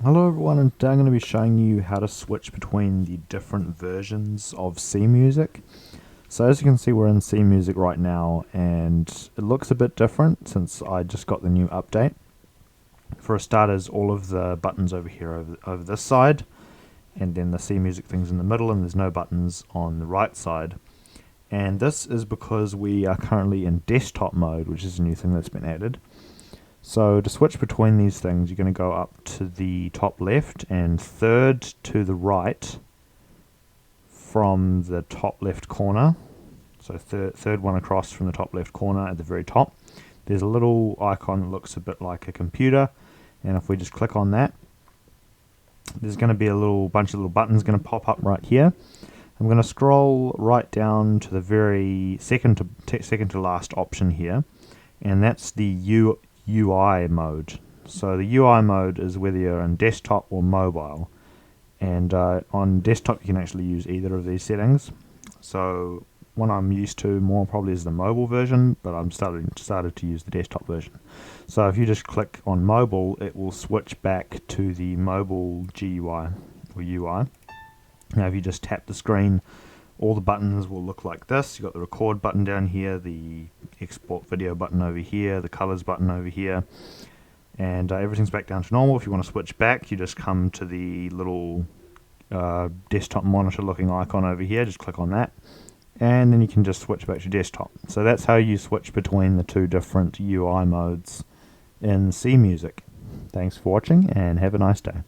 Hello everyone, and today I'm going to be showing you how to switch between the different versions of CMusic. So as you can see, we're in CMusic right now, and it looks a bit different since I just got the new update. For starters, all of the buttons over here over this side, and then the CMusic thing's in the middle, and there's no buttons on the right side. And this is because we are currently in desktop mode, which is a new thing that's been added. So to switch between these things, you're going to go up to the top left and third to the right from the top left corner. So third one across from the top left corner at the very top. There's a little icon that looks a bit like a computer, and if we just click on that, there's going to be a little bunch of little buttons going to pop up right here. I'm going to scroll right down to the very second to last option here, and that's the UI mode. So the UI mode is whether you're in desktop or mobile, and on desktop you can actually use either of these settings. So one I'm used to more probably is the mobile version, but I'm started to use the desktop version. So if you just click on mobile, it will switch back to the mobile GUI or UI. Now if you just tap the screen, all the buttons will look like this. You've got the record button down here, the export video button over here, the colors button over here, and everything's back down to normal. If you want to switch back, you just come to the little desktop monitor looking icon over here, just click on that, and then you can just switch back to desktop. So that's how you switch between the two different UI modes in CMusic. Thanks for watching, and have a nice day.